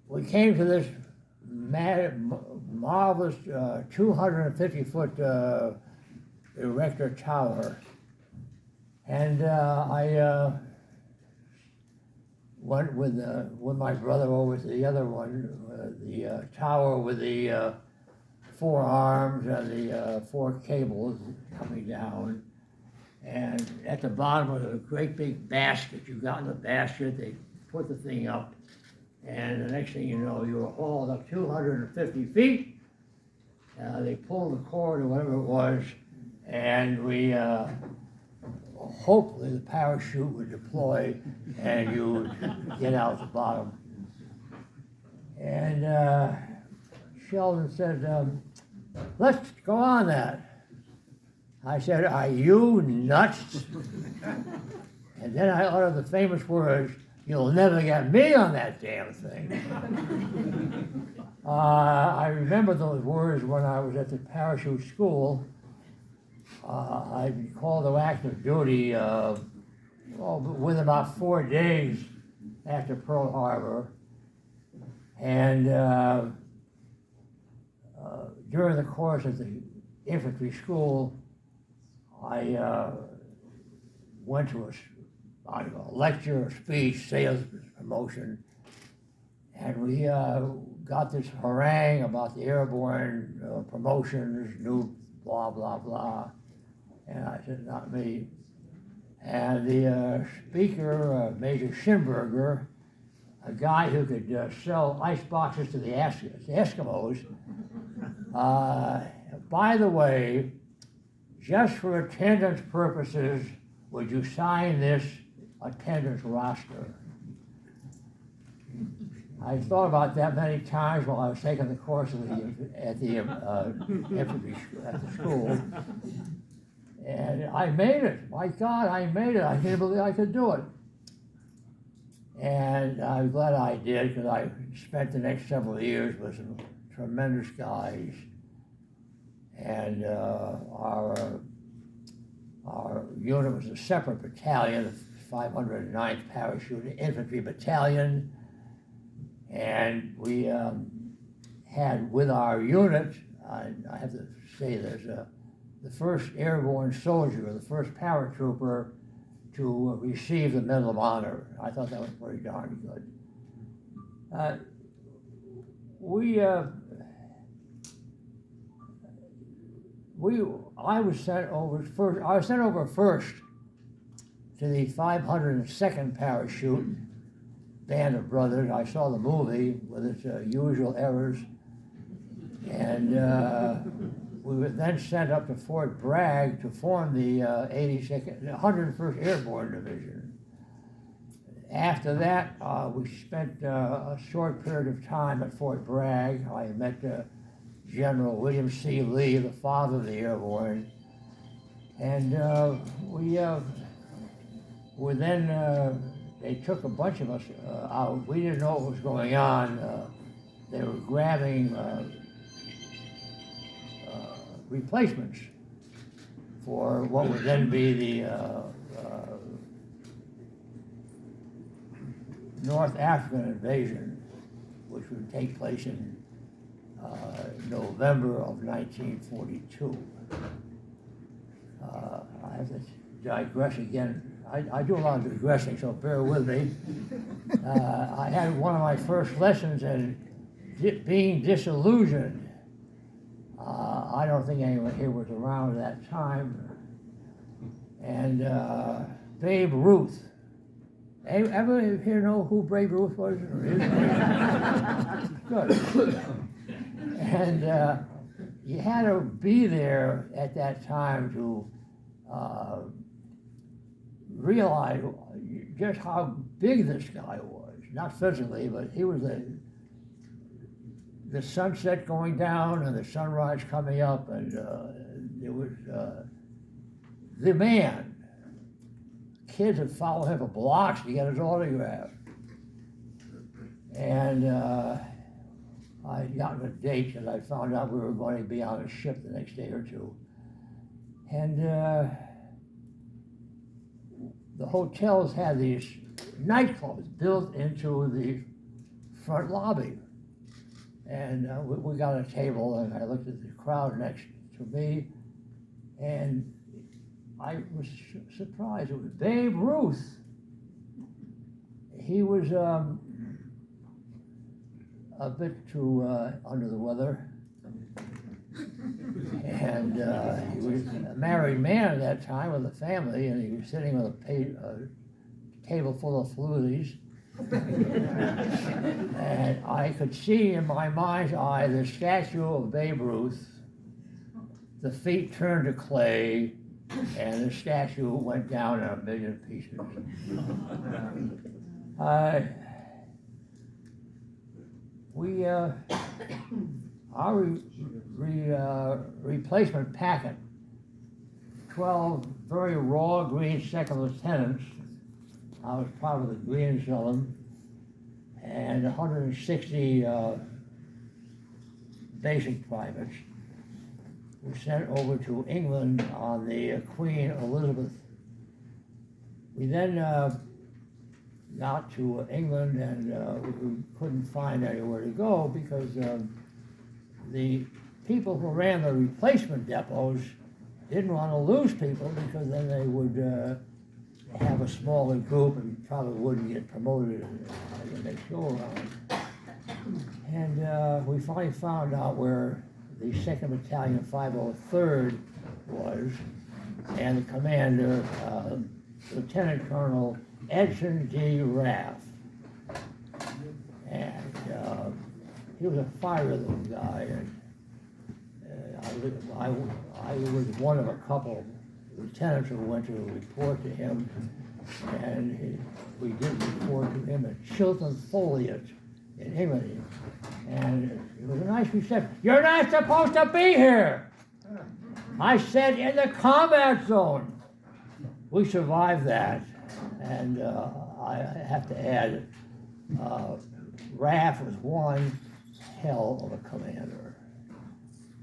we came to this marvelous 250-foot erector tower, and I went with my brother over to the other one, the tower with the 4 arms and the 4 cables coming down. And at the bottom was a great big basket. You got in the basket, they put the thing up, and the next thing you know, you were hauled up 250 feet. They pulled the cord or whatever it was, and we hopefully the parachute would deploy and you would get out the bottom. And Sheldon said, let's go on that. I said, are you nuts? And then I uttered the famous words, you'll never get me on that damn thing. I remember those words when I was at the parachute school. I called to active duty within about 4 days after Pearl Harbor. And during the course of the infantry school, I went to a lecture, a speech, sales promotion, and we got this harangue about the airborne promotions, new blah, blah, blah. And I said, not me. And the speaker, Major Schimberger, a guy who could sell ice boxes to the Eskimos, by the way, just for attendance purposes, would you sign this attendance roster? I thought about that many times while I was taking the course at the infantry at the school. And I made it. My God, I made it. I can't believe I could do it. And I'm glad I did, because I spent the next several years with some tremendous guys. And our unit was a separate battalion, the 509th Parachute Infantry Battalion. And we had with our unit, I have to say this, the first airborne soldier, the first paratrooper to receive the Medal of Honor. I thought that was pretty darn good. I was sent over first to the 502nd Parachute Band of Brothers. I saw the movie with its usual errors, and we were then sent up to Fort Bragg to form the 101st Airborne Division. After that, we spent a short period of time at Fort Bragg. I met General William C. Lee, the father of the Airborne, and we then, they took a bunch of us out. We didn't know what was going on. They were grabbing replacements for what would then be the North African invasion, which would take place in November of 1942. I have to digress again. I do a lot of digressing, so bear with me. I had one of my first lessons in being disillusioned. I don't think anyone here was around at that time. And Babe Ruth. Ever here know who Babe Ruth was? Good. And you had to be there at that time to realize just how big this guy was. Not physically, but he was the sunset going down and the sunrise coming up, and it was the man. Kids would follow him for blocks to get his autograph. And I got a date, and I found out we were going to be on a ship the next day or two. And the hotels had these nightclubs built into the front lobby. And we got a table, and I looked at the crowd next to me, and I was surprised. It was Babe Ruth. He was a bit too under the weather. And he was a married man at that time with a family, and he was sitting with a table full of floozies. And I could see in my mind's eye the statue of Babe Ruth, the feet turned to clay, and the statue went down in a million pieces. Our replacement packet, 12 very raw green second lieutenants, I was part of the greens of them, and 160 basic privates were sent over to England on the Queen Elizabeth. We then got to England, and we couldn't find anywhere to go because the people who ran the replacement depots didn't want to lose people, because then they would have a smaller group and probably wouldn't get promoted in the next go around. And we finally found out where the 2nd Battalion 503rd was, and the commander, Lieutenant Colonel Edson D. Raff. And he was a fiery little guy, and I was one of a couple lieutenants who went to report to him, and we did report to him at Chiltern Foliage in England, and it was a nice reception. "You're not supposed to be here!" I said, "In the combat zone." We survived that, and I have to add, Raff was one hell of a commander.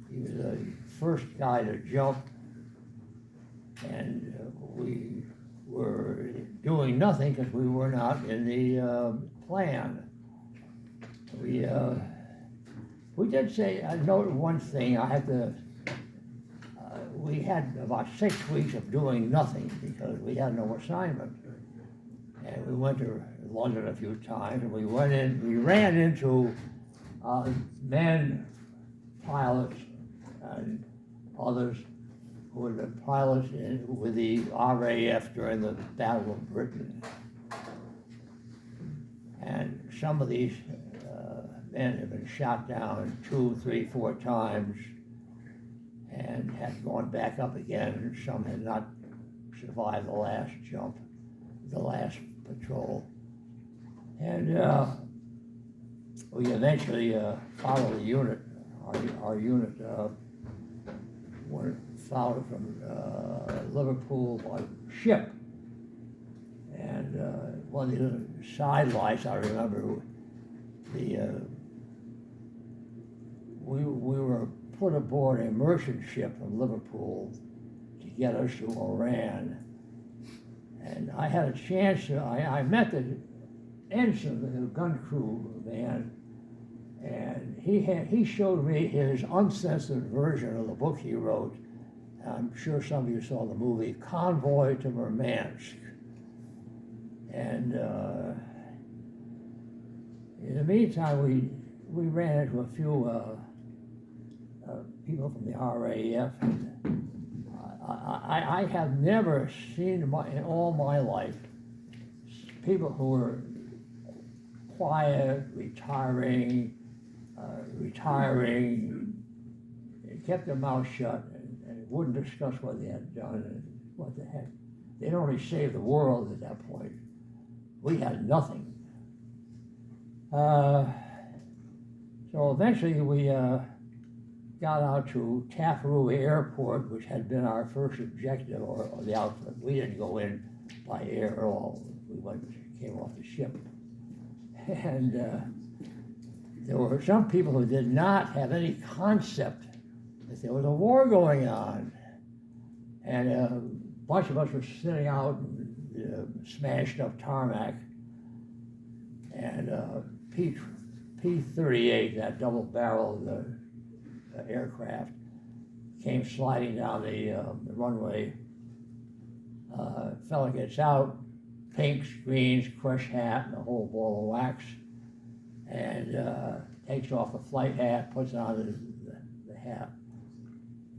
He was the first guy to jump, and we were doing nothing because we were not in the plan. We did say, I noted one thing, we had about 6 weeks of doing nothing because we had no assignment. And we went to London a few times, and we ran into men, pilots, and others who had been pilots with the RAF during the Battle of Britain. And some of these men had been shot down 2, 3, 4 times and had gone back up again, and some had not survived the last jump, the last patrol. And we eventually followed the unit. Our unit followed from Liverpool by ship. And one of the side lights I remember, we were put aboard a merchant ship from Liverpool to get us to Oran. And I had a chance to, I met the ensign of the gun crew man, and he showed me his uncensored version of the book he wrote. I'm sure some of you saw the movie Convoy to Murmansk. And in the meantime, we ran into a few people from the RAF. I have never seen in all my life people who were quiet, retiring, kept their mouth shut, and wouldn't discuss what they had done and what the heck. They'd only saved the world at that point. We had nothing. So eventually we got out to Taffroo Airport, which had been our first objective, or the outfit. We didn't go in by air at all. We came off the ship. And there were some people who did not have any concept that there was a war going on. And a bunch of us were sitting out in smashed up tarmac, P-38, that double-barreled aircraft, came sliding down the runway. Fella gets out, pinks, greens, crush hat, and a whole ball of wax, and takes off the flight hat, puts on the hat,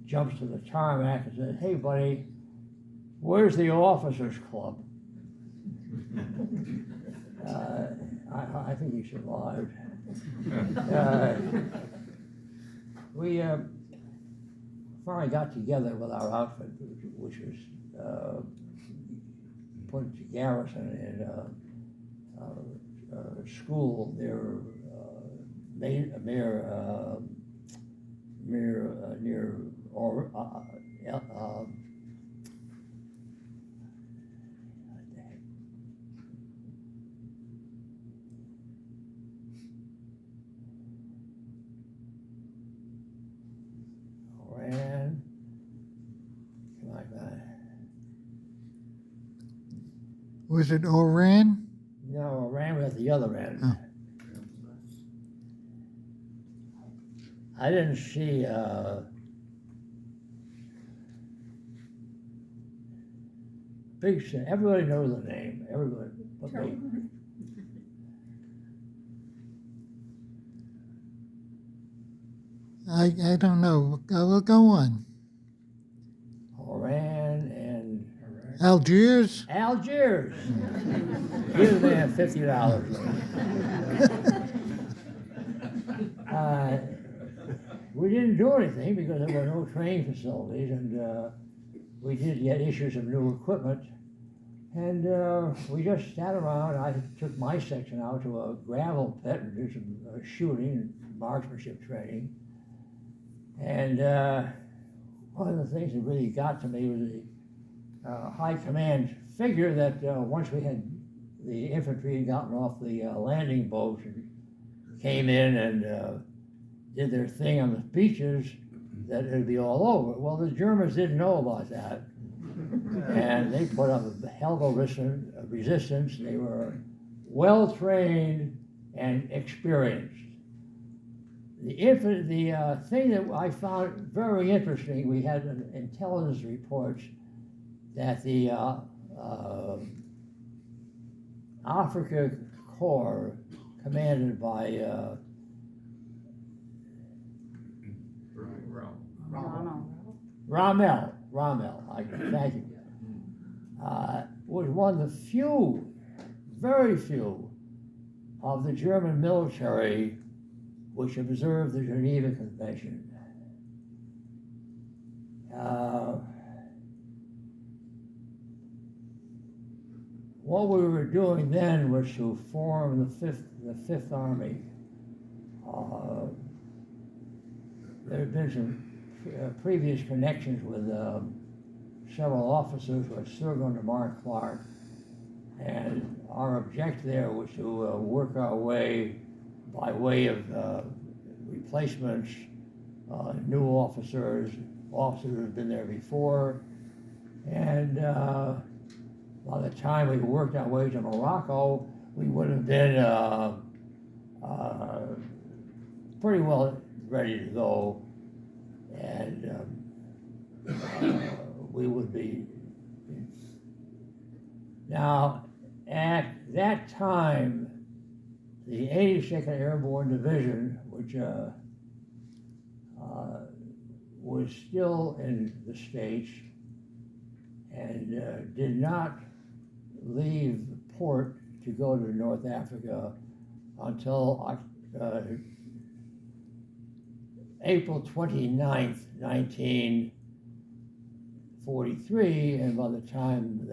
jumps to the tarmac and says, "Hey, buddy, where's the officers' club?" I think he survived. We finally got together with our outfit, which was put to garrison in a school near Oran. Was it Oran? No, Oran was at the other end. Oh. I didn't see big. Everybody knows the name. Everybody, but me. I don't know. We'll go on. Oran and Algiers? Algiers. Give the man $50. We didn't do anything because there were no training facilities, and we did get issues of new equipment. And we just sat around. I took my section out to a gravel pit and did some shooting and marksmanship training. And one of the things that really got to me was the high command figure that once we had the infantry had gotten off the landing boats and came in and did their thing on the beaches, that it would be all over. Well, the Germans didn't know about that. And they put up a hell of a resistance. They were well trained and experienced. The thing that I found very interesting, we had intelligence reports that the Africa Corps, commanded by Rommel, thank you, was one of the few, very few, of the German military which observed the Geneva Convention. What we were doing then was to form the Fifth Army. There had been some previous connections with several officers who had served under Mark Clark, and our objective there was to work our way by way of replacements, new officers who had been there before, and by the time we worked our way to Morocco, we would have been pretty well ready to go, and we would be. Now, at that time, the 82nd Airborne Division, which was still in the States and did not leave port to go to North Africa until April 29th, 1943, and by the time the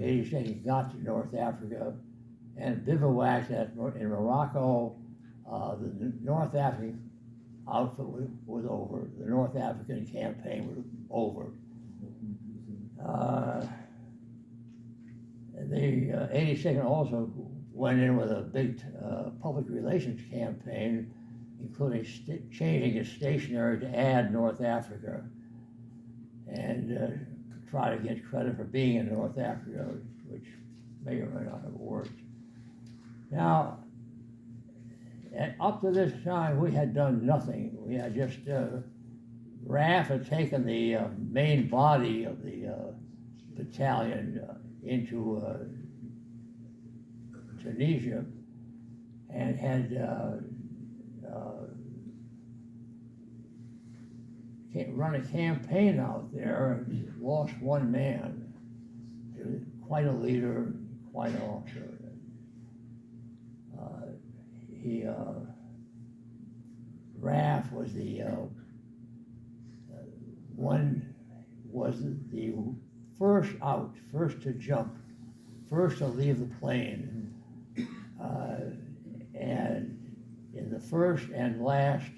82nd got to North Africa and bivouacked in Morocco, the North African outfit was over. The North African campaign was over. The 82nd also went in with a big public relations campaign, including changing its stationery to add North Africa and try to get credit for being in North Africa, which may or may not have worked. Now, And up to this time, we had done nothing. We had just, RAF had taken the main body of the battalion into Tunisia and had run a campaign out there and lost one man. He was quite a leader, quite an officer. RAF was the first out, first to jump, first to leave the plane, and in the first and last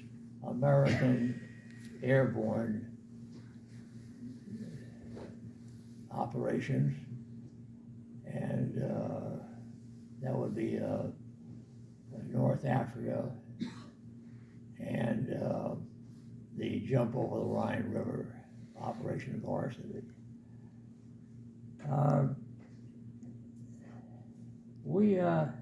American airborne operations, and that would be North Africa and the jump over the Rhine River Operation Varsity. We had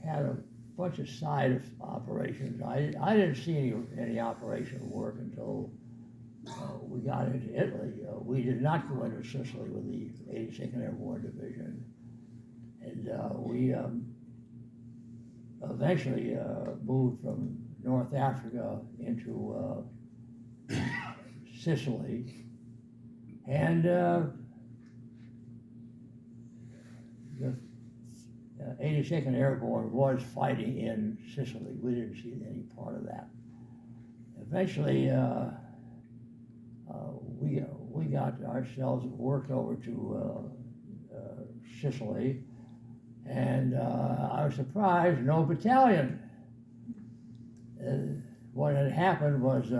a bunch of side operations. I didn't see any operation work until we got into Italy. We did not go into Sicily with the 82nd Airborne Division. And we eventually moved from North Africa into Sicily. And the 82nd Airborne was fighting in Sicily. We didn't see any part of that. Eventually, we got ourselves worked over to Sicily, and I was surprised, no battalion. What had happened was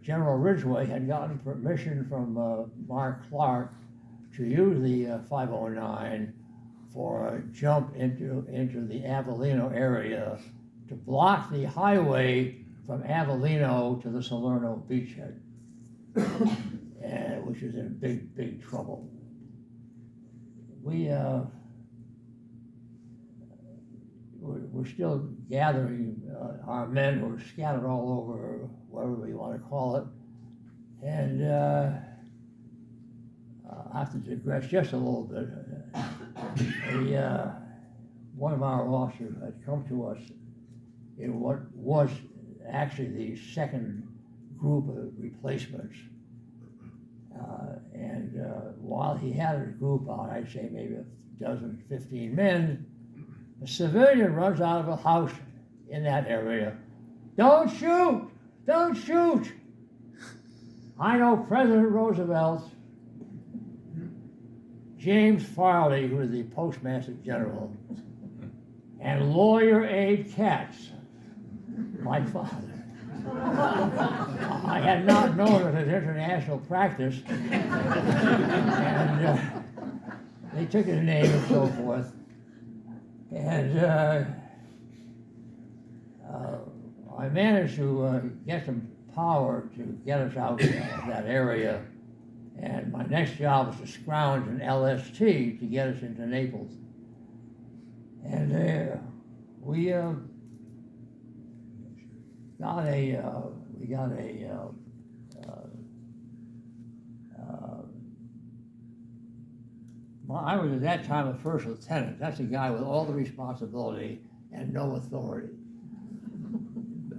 General Ridgway had gotten permission from Mark Clark to use the 509 for a jump into the Avellino area to block the highway from Avellino to the Salerno beachhead, which was in big trouble. We're still gathering. Our men were scattered all over, wherever you want to call it, and I have to digress just a little bit. One of our officers had come to us in what was actually the second group of replacements. And while he had a group out, I'd say maybe a dozen, 15 men, a civilian runs out of a house in that area. Don't shoot! Don't shoot! I know President Roosevelt, James Farley, who was the Postmaster General, and lawyer Abe Katz, my father. I had not known of his international practice, and they took his name and so forth. And I managed to get some power to get us out of that area. And my next job was to scrounge an LST to get us into Naples. And we got I was at that time a first lieutenant. That's a guy with all the responsibility and no authority.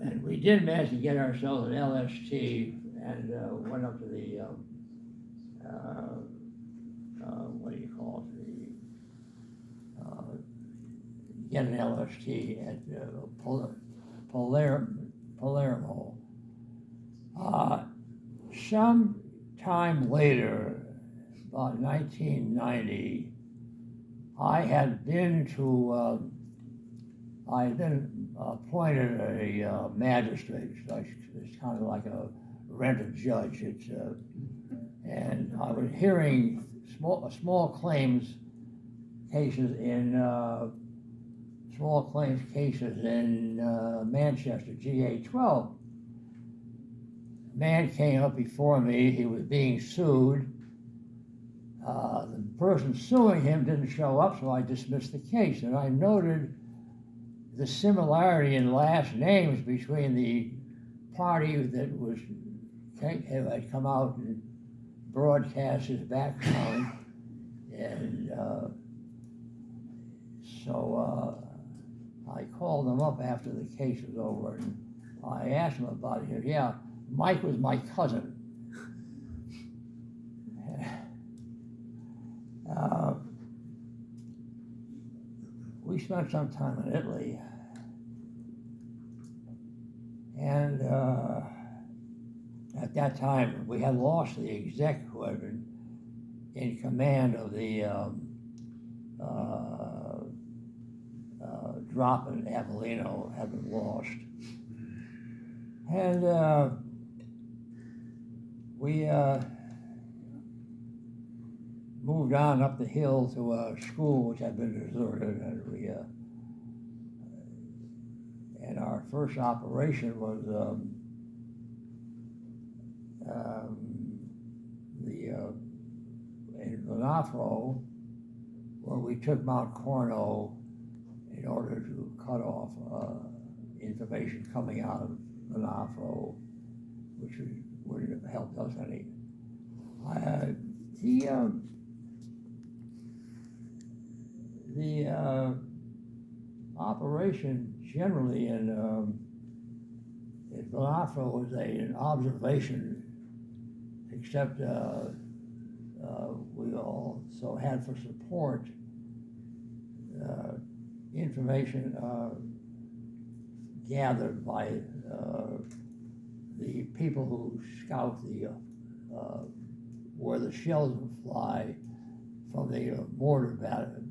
And we did manage to get ourselves an LST and went up to the, what do you call it, get an LST at Palermo. Some time later, about 1990, I had been appointed a magistrate. It's kind of like a rented judge. And I was hearing small claims cases in Manchester, GA12. A man came up before me. He was being sued. The person suing him didn't show up, so I dismissed the case. And I noted the similarity in last names between the party that had come out and broadcast his background, and so I called him up after the case was over, and I asked him about it. He said, "Yeah, Mike was my cousin." We spent some time in Italy, and at that time we had lost the exec who had been in command of the drop in Avellino, had been lost. And we moved on up the hill to a school which had been deserted, and our first operation was in Venafro, where we took Mount Corno in order to cut off information coming out of Venafro, which wouldn't have helped us any. The operation generally in Venafro was an observation, except we also had for support information gathered by the people who scout where the shells would fly from the mortar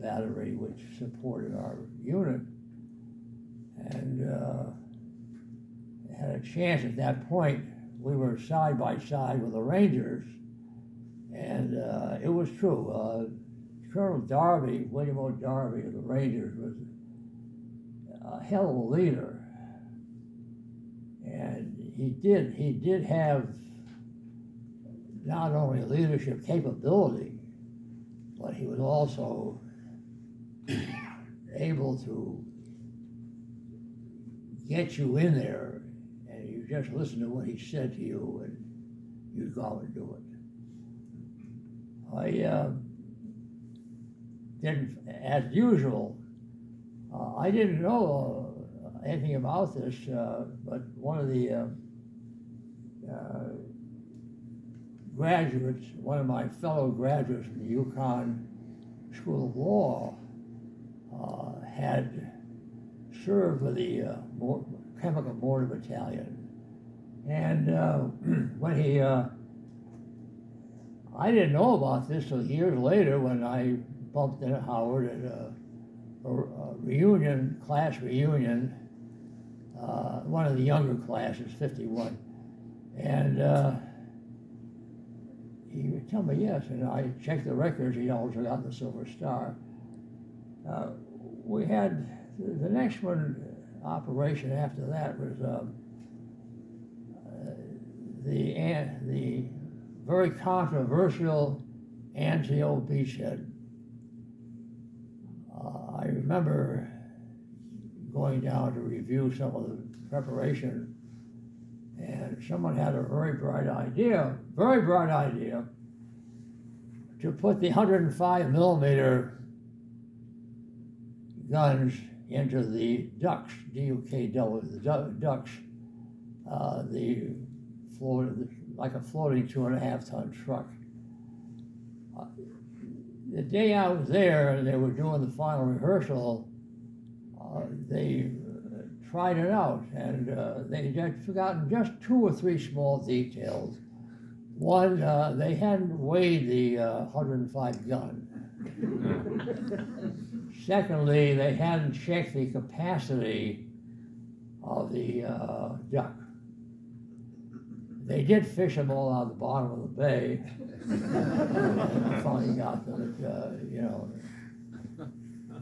battery which supported our unit, and had a chance at that point. We were side by side with the Rangers, and it was true. Colonel Darby, William O. Darby of the Rangers, was a hell of a leader, and he did have not only leadership capability, but he was also able to get you in there, and you just listen to what he said to you, and you'd go out and do it. I didn't, as usual, I didn't know anything about this, but one of the graduates, one of my fellow graduates from the Yukon School of Law, had served with the Chemical Mortar Battalion. And when he, I didn't know about this until years later when I bumped into Howard at a reunion, class reunion, one of the younger classes, 51. And he would tell me yes, and I checked the records. He also got the Silver Star. We had the next one operation after that was the very controversial Anzio beachhead. I remember going down to review some of the preparation, and someone had a very bright idea, to put the 105 millimeter guns into the ducks, D-U-K-W, the ducks, like a floating 2.5 ton truck. The day I was there and they were doing the final rehearsal, they tried it out, and they had forgotten just 2 or 3 small details. One, they hadn't weighed the 105 gun. Secondly, they hadn't checked the capacity of the duck. They did fish them all out of the bottom of the bay, and finally got them.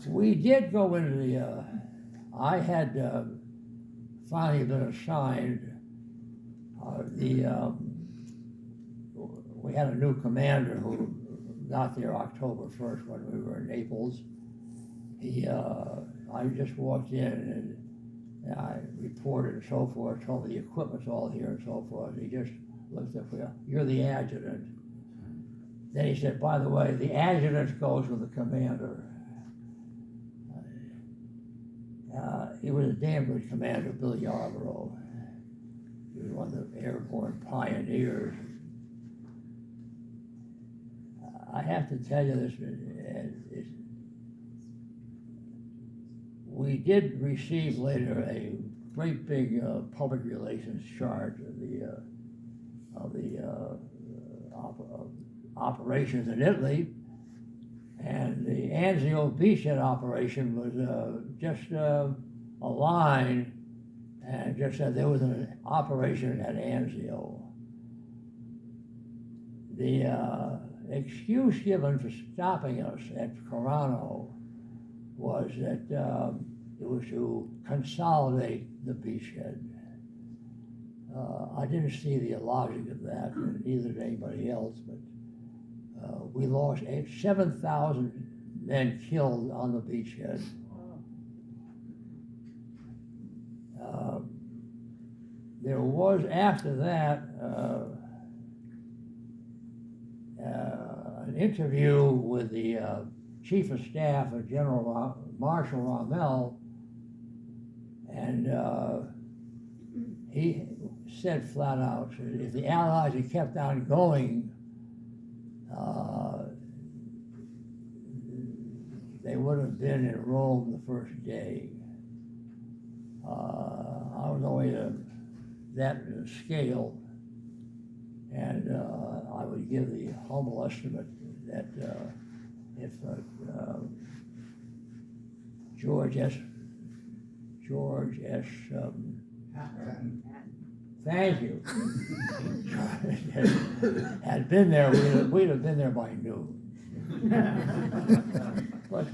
We did go into the. I had finally been assigned we had a new commander who got there October 1st when we were in Naples. I just walked in and I reported and so forth, told me the equipment's all here and so forth. He just looked up, you're the adjutant. Then he said, by the way, the adjutant goes with the commander. He was a damn good commander, Billy Yarborough. He was one of the airborne pioneers. I have to tell you this, we did receive later a great big public relations charge of the operations in Italy, and the Anzio beachhead operation was just a line, and just said there was an operation at Anzio. The excuse given for stopping us at Carano was that it was to consolidate the beachhead. I didn't see the logic of that, and neither did anybody else, but we lost 7,000 men killed on the beachhead. There was, after that, an interview with the Chief of Staff of General Marshal Rommel, and he said flat out, if the Allies had kept on going, they would have been in Rome the first day. I was only that scale, and I would give the humble estimate that if George S. Thank you. had been there, we'd have been there by noon. But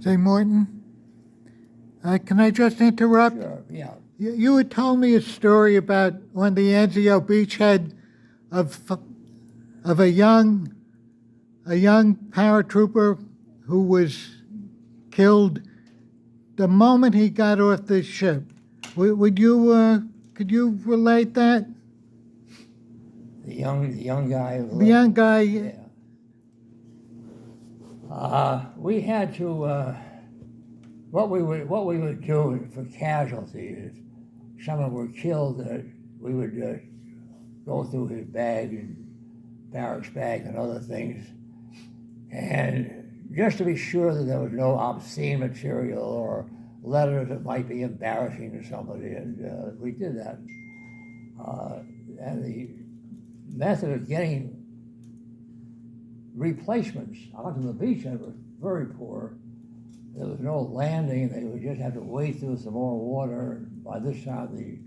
Say, Morton, can I just interrupt? sure, yeah. You had told me a story about on the Anzio beachhead of a young paratrooper who was killed the moment he got off the ship. Could you relate that? The young guy. The young guy. Yeah. We had to. What we would do for casualties, if someone were killed, we would go through his bag and barracks bag and other things, and just to be sure that there was no obscene material or letters that might be embarrassing to somebody, and we did that. And the method of getting replacements onto the beachhead was very poor. There was no landing, they would just have to wade through some more water. By this time, the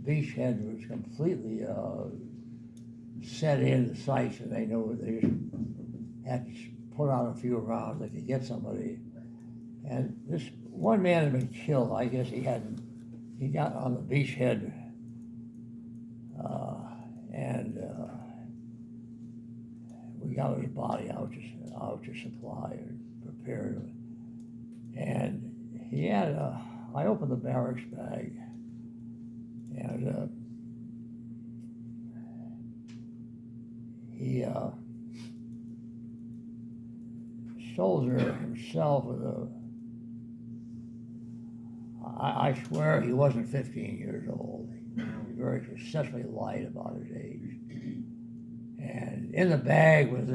beachhead was completely set in the sights, and they knew they just had to put out a few rounds. They could get somebody. And this one man had been killed. I guess he got on the beachhead, and we got his body out to supply and prepare him. And he had I opened the barracks bag, and he soldier himself with I swear he wasn't 15 years old. He was very successfully lied about his age. And in the bag was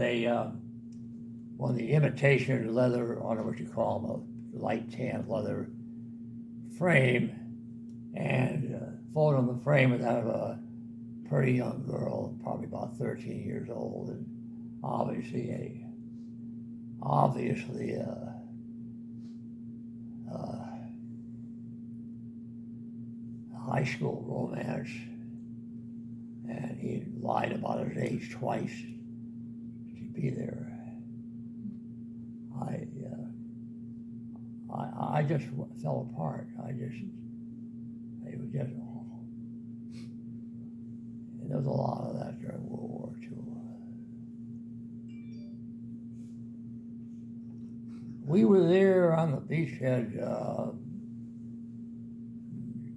one of the imitation leather, I don't know what you call them, a light tan leather frame, and folded on the frame was that of a pretty young girl, probably about 13 years old, and obviously a high school romance, and he lied about his age twice to be there. I just fell apart. It was just awful. And there was a lot of that during World War II. We were there on the beachhead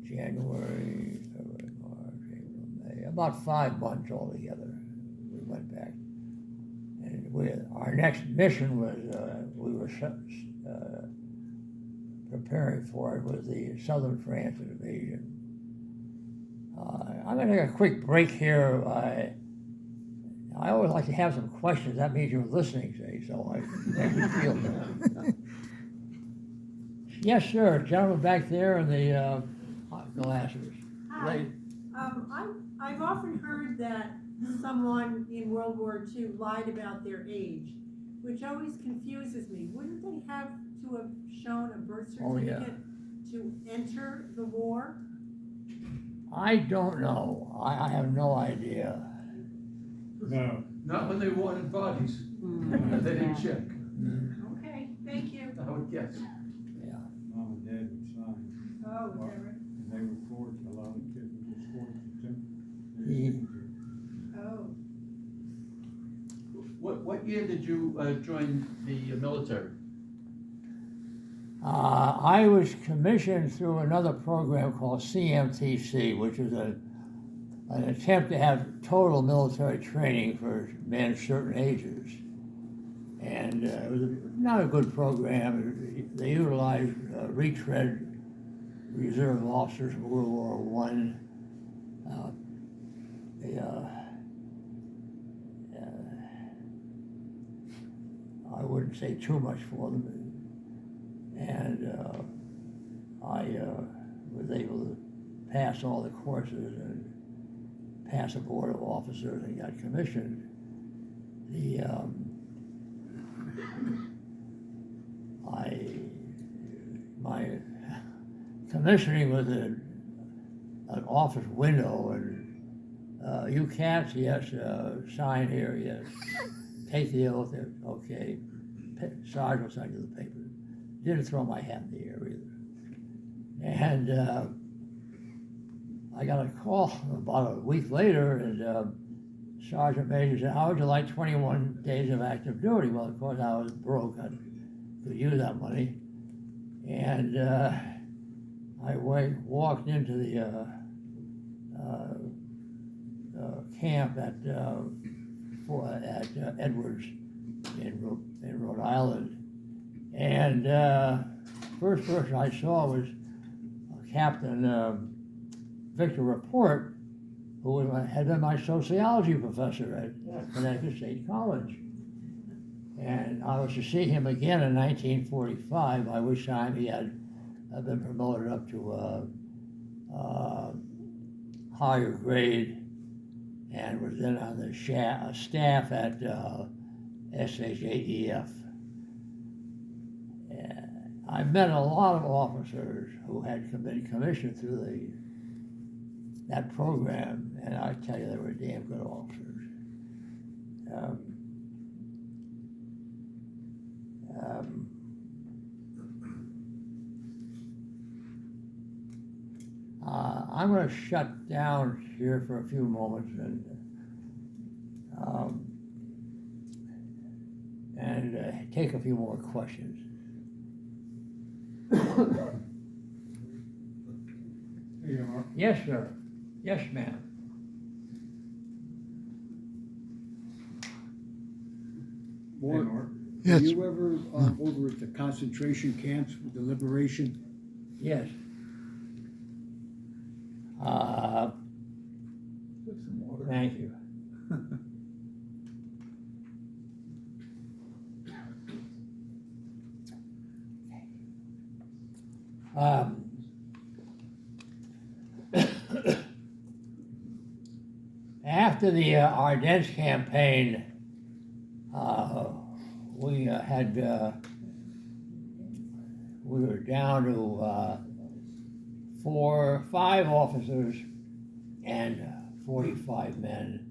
January, February, March, April, May, about 5 months altogether. We went back. And our next mission was, we were preparing for it, was the Southern France invasion. I'm going to take a quick break here. I always like to have some questions. That means you're listening, see, so I make me feel good. Yes, sir. Gentleman back there in the glasses. Hi. I've often heard that someone in World War II lied about their age, which always confuses me. Wouldn't they have to have shown a birth certificate to enter the war? I don't know. I have no idea. No. Not when they wanted bodies. They didn't check. Okay, thank you. I would guess. Yeah. Mom and Dad would sign. Oh, is that right? And they were forged, a lot of kids were just forged. Oh. What year did you join the military? I was commissioned through another program called CMTC, which is an attempt to have total military training for men of certain ages. And it was not a good program. They utilized retread reserve officers from World War I. I wouldn't say too much for them. And I was able to pass all the courses and pass a board of officers and got commissioned. My commissioning was an office window, and you Katz, yes, sign here, yes, take the oath, okay, Sarge will sign you the paper. Didn't throw my hat in the air either. And I got a call about a week later, and Sergeant Major said, "How would you like 21 days of active duty?" Well, of course, I was broke. I could use that money. And I walked into the camp at Edwards in Rhode Island. And first person I saw was Captain Victor Report, who had been my sociology professor at Connecticut State College. And I was to see him again in 1945, by which time he had been promoted up to a higher grade and was then on the staff at SHAEF. I met a lot of officers who had been commissioned through that program, and I tell you, they were damn good officers. I'm going to shut down here for a few moments and take a few more questions. Here you are. Yes, sir. Yes, ma'am. Mark, Yes. Were you ever over at the concentration camps with the liberation? Yes. Thank you. After the Ardennes campaign, we were down to 5 officers and 45 men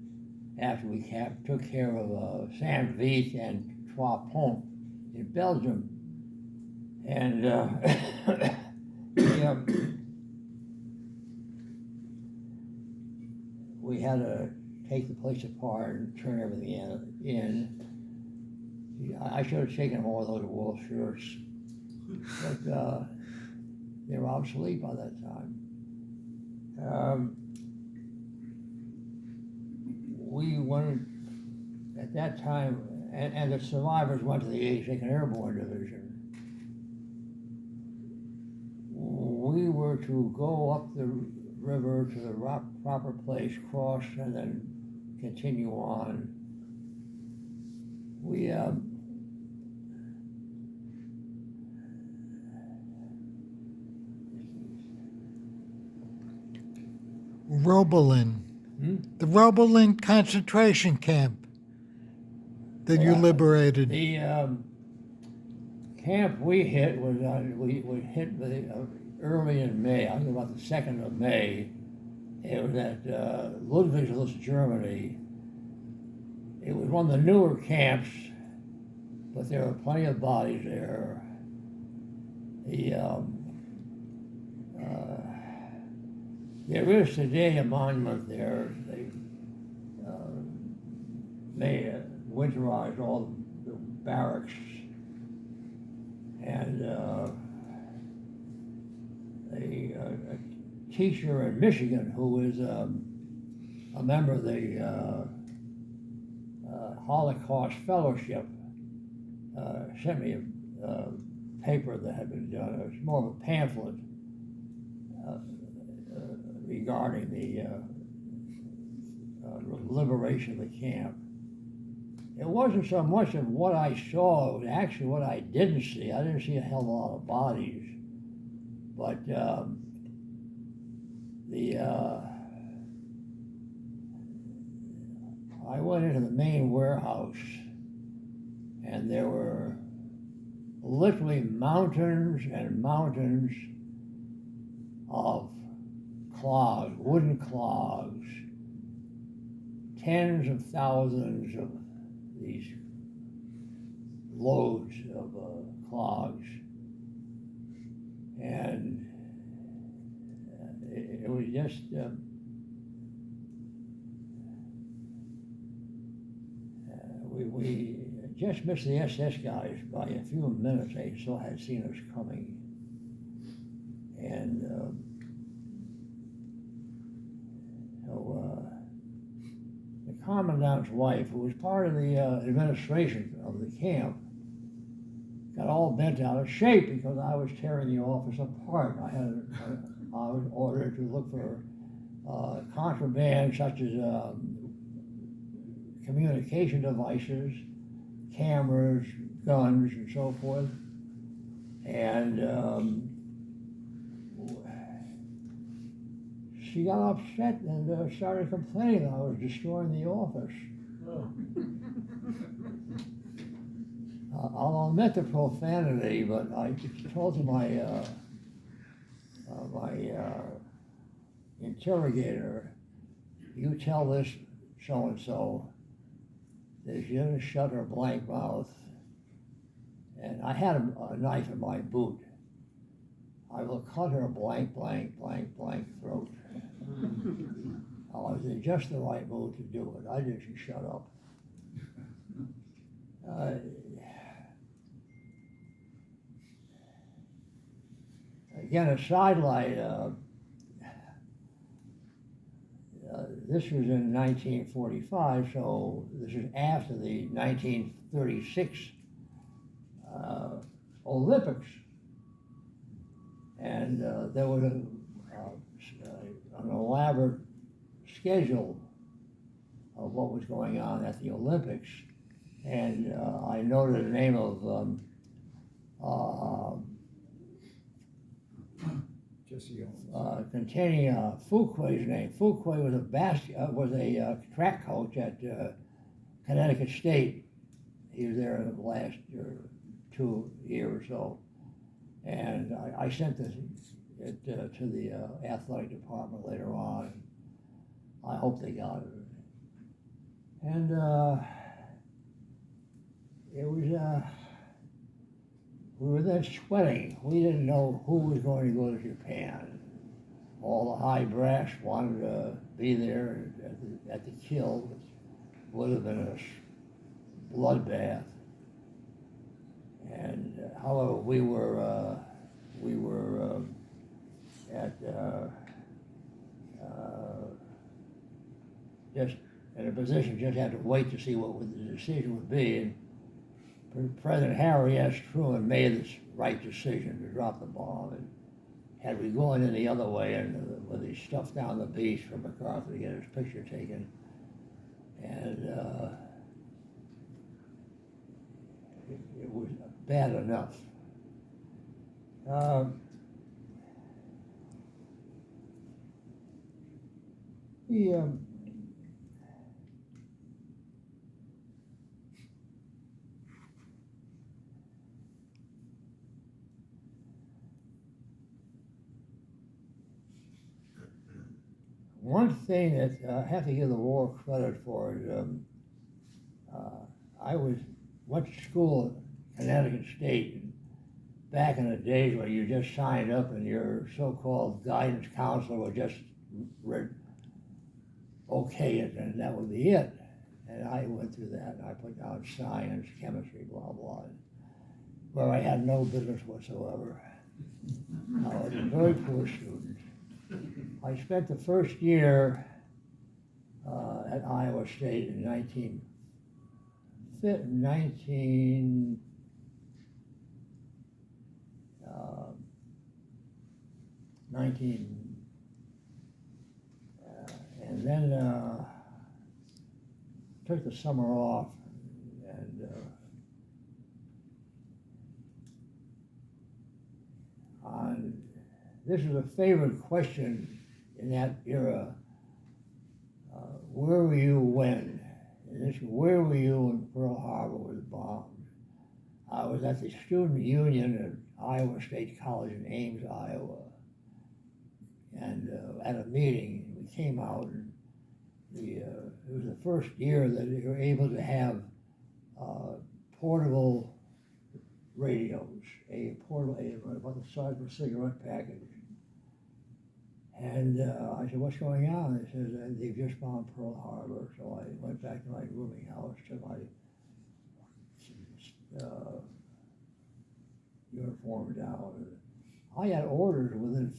after we took care of Saint-Vith and Trois Ponts in Belgium. And we, we had to take the place apart and turn everything in. I should have taken more of those wool shirts, but they were obsolete by that time. We went at that time, and the survivors went to the 82nd Airborne Division. We were to go up the river to the proper place, cross, and then continue on. We Robolin. The Robolin concentration camp that you liberated. The camp we hit was we hit early in May. I think about the 2nd of May. It was at Ludwigslust, Germany. It was one of the newer camps, but there were plenty of bodies there. There is today a monument there. They winterized all the barracks, and a teacher in Michigan who is a member of the Holocaust Fellowship sent me a paper that had been done. It was more of a pamphlet regarding the liberation of the camp. It wasn't so much of what I saw, it was actually what I didn't see. I didn't see a hell of a lot of bodies, but I went into the main warehouse, and there were literally mountains and mountains of clogs, wooden clogs, tens of thousands of these loads of clogs, and it was just we just missed the SS guys by a few minutes. They had seen us coming, and the commandant's wife, who was part of the administration of the camp, got all bent out of shape because I was tearing the office apart. I was ordered to look for contraband such as communication devices, cameras, guns, and so forth. And she got upset and started complaining that I was destroying the office. Oh. I'll omit the profanity, but I told my interrogator, you tell this so-and-so that she doesn't shut her blank mouth. And I had a knife in my boot. I will cut her blank throat. I was in just the right mood to do it. I didn't shut up. Again, a sidelight. This was in 1945, so this is after the 1936 Olympics. And there was an elaborate schedule of what was going on at the Olympics. And I noted the name of containing Fuquay's name. Fuquay was a track coach at Connecticut State. He was there the last 2 years or so. And I sent this to the athletic department later on. I hope they got it. And it was we were then sweating. We didn't know who was going to go to Japan. All the high brass wanted to be there at the kill, which would have been a bloodbath. And however, we were at just in a position just had to wait to see what the decision would be. And President Harry S. Truman made this right decision to drop the bomb. And had we gone in the other way and with his stuff down the beach for MacArthur to get his picture taken, and it was bad enough. One thing that I have to give the war credit for is I went to school at Connecticut State back in the days when you just signed up and your so-called guidance counselor would just okay it and that would be it. And I went through that and I put down science, chemistry, blah, blah, where I had no business whatsoever. I was a very poor student. I spent the first year at Iowa State in 19 and then took the summer off, and this is a favorite question in that era. Where were you when? Where were you when Pearl Harbor was bombed? I was at the student union at Iowa State College in Ames, Iowa, and at a meeting. We came out, and it was the first year that we were able to have portable radios, about the size of a cigarette package. And I said, what's going on? They said, they've just bombed Pearl Harbor. So I went back to my rooming house, took my uniform down. I had orders within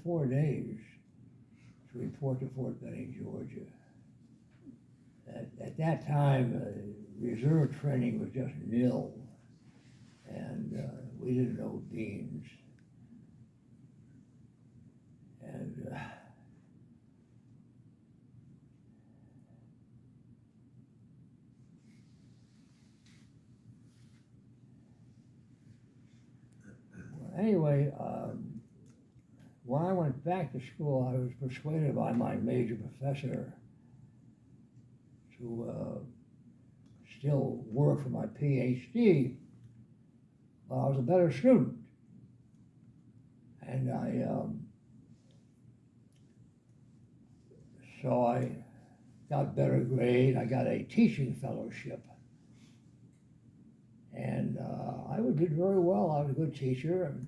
4 days to report to Fort Benning, Georgia. At that time, reserve training was just nil, and we didn't know beans. And anyway, when I went back to school, I was persuaded by my major professor to still work for my PhD. Well, I was a better student, and so I got better grade. I got a teaching fellowship, and I did very well. I was a good teacher, and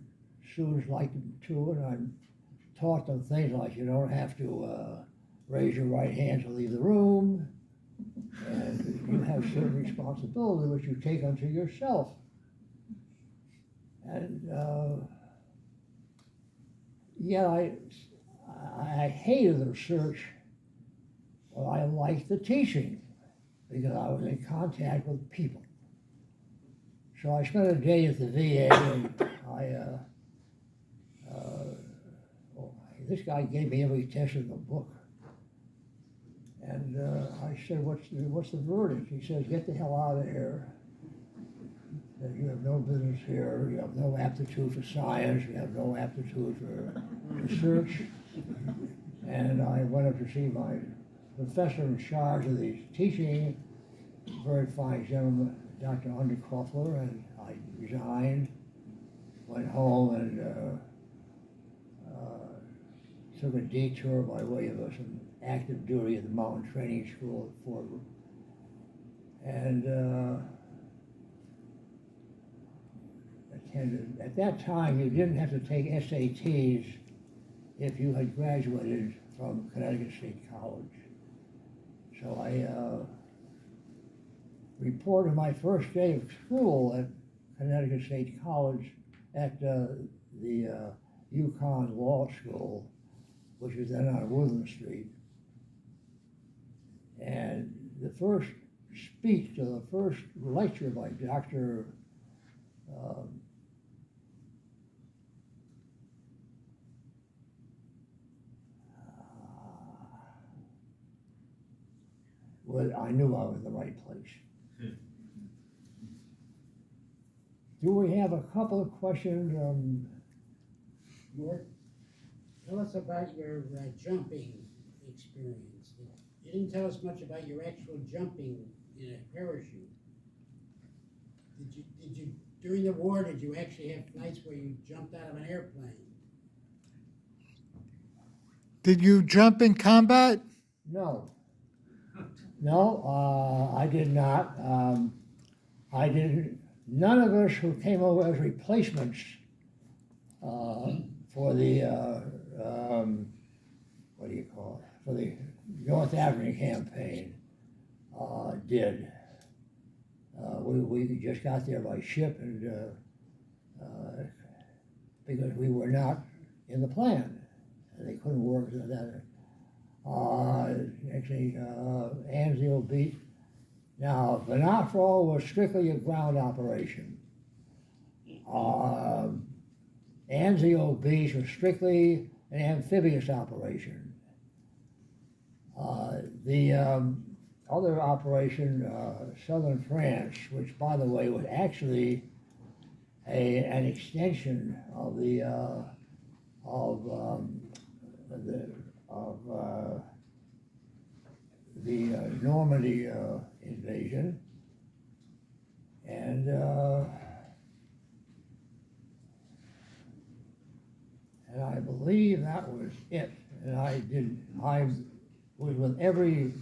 students liked it too. And I taught them things like you don't have to raise your right hand to leave the room, and you have certain responsibility which you take unto yourself. And yet I hated the research. Well, I liked the teaching because I was in contact with people. So I spent a day at the VA, and this guy gave me every test in the book. And I said, what's the verdict? He says, get the hell out of here. That you have no business here, you have no aptitude for science, you have no aptitude for research. And I went up to see my professor in charge of the teaching, very fine gentleman, Dr. Underkoffler, and I resigned, went home, and took a detour by way of some active duty at the Mountain Training School at Fort Worth. And attended. At that time, you didn't have to take SATs if you had graduated from Connecticut State College. So I reported my first day of school at Connecticut State College at the UConn Law School, which was then on Woodland Street. And the first speech, to the first lecture by Dr. Well, I knew I was in the right place. Do we have a couple of questions? Mort, tell us about your jumping experience. You didn't tell us much about your actual jumping in a parachute. Did you during the war, did you actually have nights where you jumped out of an airplane? Did you jump in combat? No. No, I did not. I didn't. None of us who came over as replacements for the what do you call it? For the North African campaign did. We just got there by ship, and because we were not in the plan, and they couldn't work that. Actually, Anzio Beach. Now, Venafro was strictly a ground operation. Anzio Beach was strictly an amphibious operation. The other operation, Southern France, which, by the way, was actually an extension of the Normandy invasion, and I believe that was it. And I was with every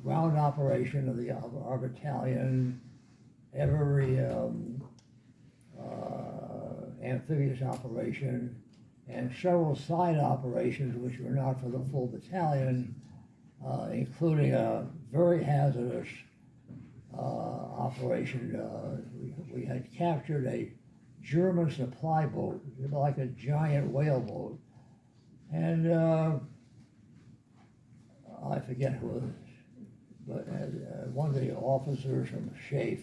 ground operation of our battalion, every amphibious operation, and several side operations which were not for the full battalion, including a very hazardous operation. We had captured a German supply boat, like a giant whale boat, and I forget who it was, but one of the officers from Schaeff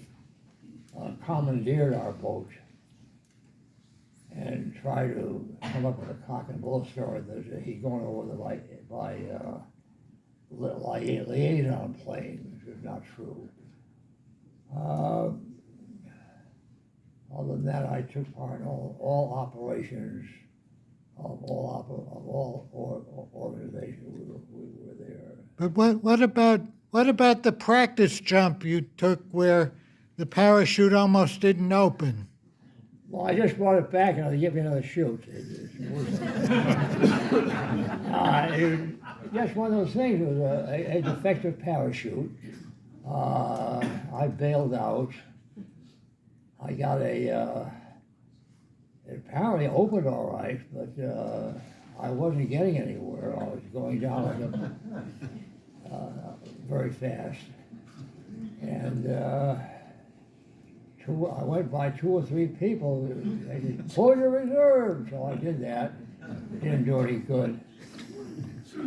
commandeered our boat and tried to come up with a cock and bull story that he'd gone over by liaison plane, which is not true. Other than that, I took part in all operations of all organizations. We were there. But what about the practice jump you took where the parachute almost didn't open? Well, I just brought it back and I'll give you another shoot. Just one of those things. It was a defective parachute. I bailed out. I got it apparently opened all right, but I wasn't getting anywhere. I was going down like very fast. And I went by 2 or 3 people. They said, pull your reserve. So I did that. It didn't do any good.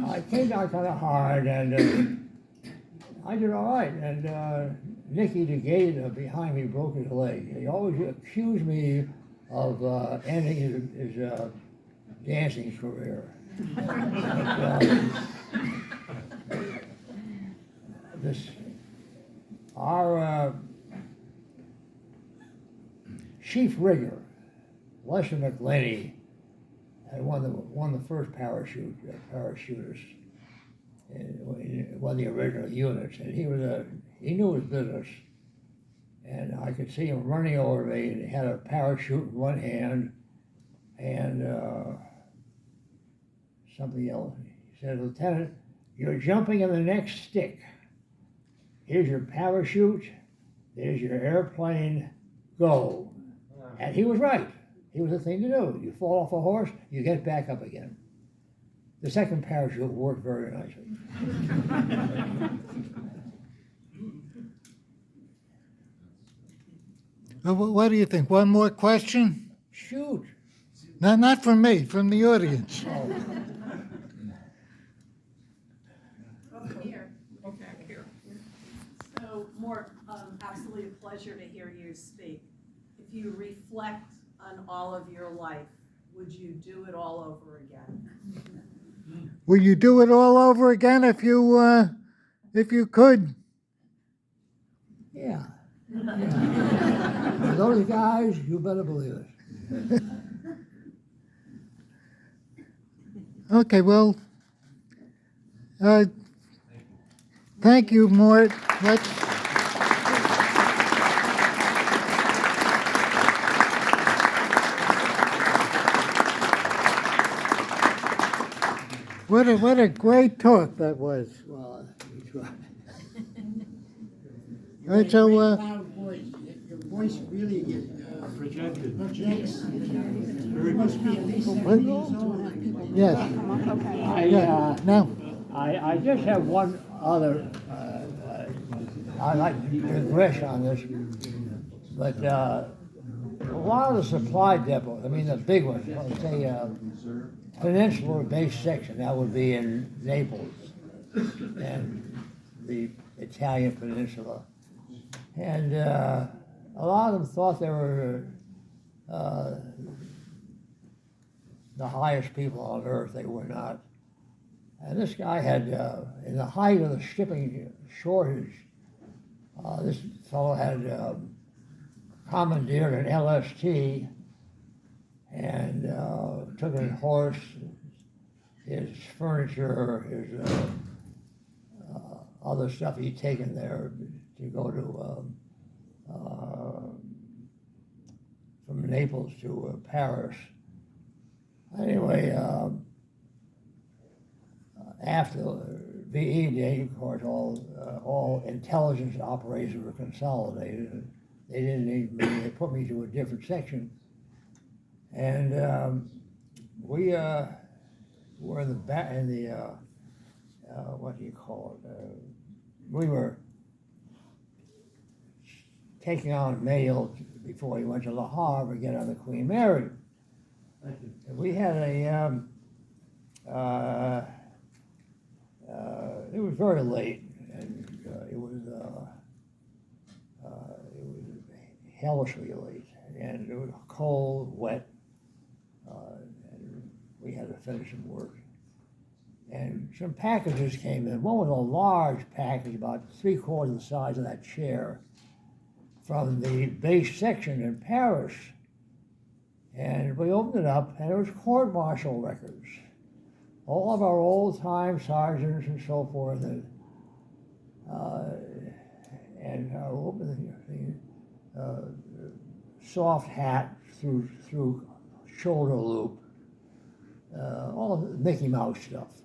I came down kind of hard, and I did all right. And Nicky DeGate behind me broke his leg. He always accused me of ending his dancing career. Our chief rigger, Lester McLenny, had won the first parachuters in one of the original units, and he knew his business. And I could see him running over me, and he had a parachute in one hand and something else. He said, "Lieutenant, you're jumping in the next stick. Here's your parachute, there's your airplane, go." And he was right. He was the thing to do. You fall off a horse, you get back up again. The second parachute worked very nicely. What do you think? One more question? Shoot. No, not from me, from the audience. Oh, So, Mort, absolutely a pleasure to hear you speak. If you reflect on all of your life, would you do it all over again? Will you do it all over again if you could? yeah. Those guys, you better believe it. Okay, well, thank you, Mort. What a great talk that was. Well, you try. You All right, have a so, great loud voice. Your voice really Projected. projects. You must be at least 70 years old. yes, yeah, now, I just have one other, I like to digress on this, but a lot of the supply depots, I mean the big ones, let's say Peninsula base section, that would be in Naples and the Italian peninsula. And a lot of them thought they were the highest people on earth. They were not. And this guy had, in the height of the shipping shortage, this fellow had commandeered an LST and took his horse, his furniture, his other stuff he'd taken there to go to from Naples to Paris. Anyway, after VE Day, of course, all intelligence operations were consolidated. They didn't need me. They put me to a different section, and we were in the back in the what do you call it? We were taking on mail before he went to Le Havre to get on the Queen Mary. And we had a it was very late, and it was hellishly late, and it was cold, wet, and we had to finish some work. And some packages came in. One was a large package, about 3/4 the size of that chair, from the base section in Paris. And we opened it up, and it was court-martial records. All of our old-time sergeants and so forth, and I opened the soft hat through shoulder loop, all of the Mickey Mouse stuff.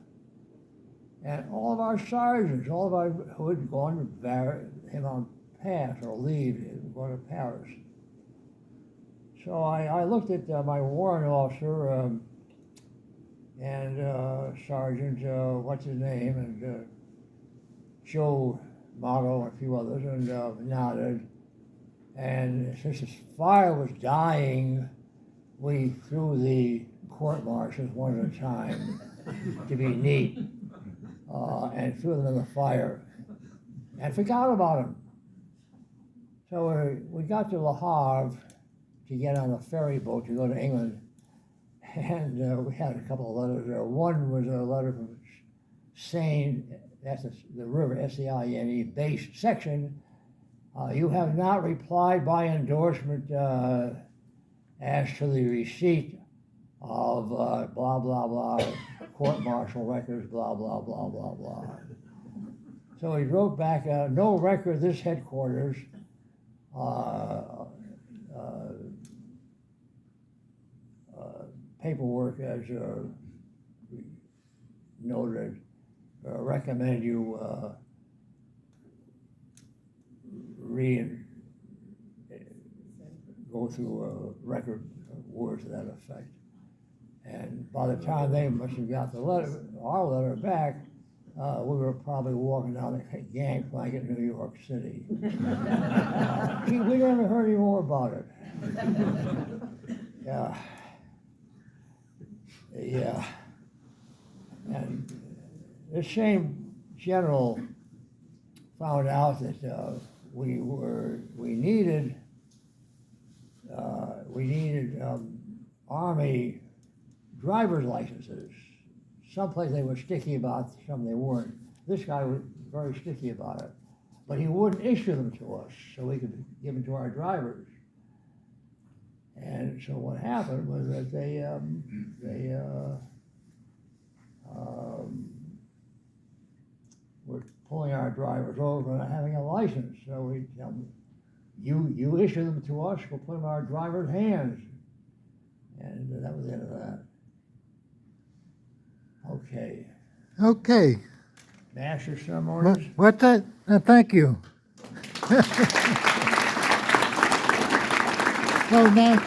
And all of our sergeants, all of our who had gone to him on pass or leave, going to Paris. So I looked at my warrant officer and Sergeant, what's his name, and Joe Mago and a few others, and nodded. And since the fire was dying, we threw the court martials one at a time to be neat, and threw them in the fire, and forgot about them. So we got to Le Havre to get on a ferry boat to go to England, and we had a couple of letters there. One was a letter from Seine, that's the river, S-E-I-N-E, base section. You have not replied by endorsement as to the receipt of blah, blah, blah, court-martial records, blah, blah, blah, blah, blah. So he wrote back, no record of this headquarters, paperwork as noted, recommend you go through a record of words to that effect. And by the time they must have got the letter, our letter back, we were probably walking down the gangplank in New York City. Gee, we never heard any more about it. Yeah. Yeah. And this same general found out that we needed Army driver's licenses. Someplace they were sticky about, some they weren't. This guy was very sticky about it. But he wouldn't issue them to us, so we could give them to our drivers. And so what happened was that they were pulling our drivers over and not having a license. So we tell them, you issue them to us, we'll put them in our drivers' hands. And that was the end of that. Okay. Okay. Master ceremonies? What's that? Thank you. So now,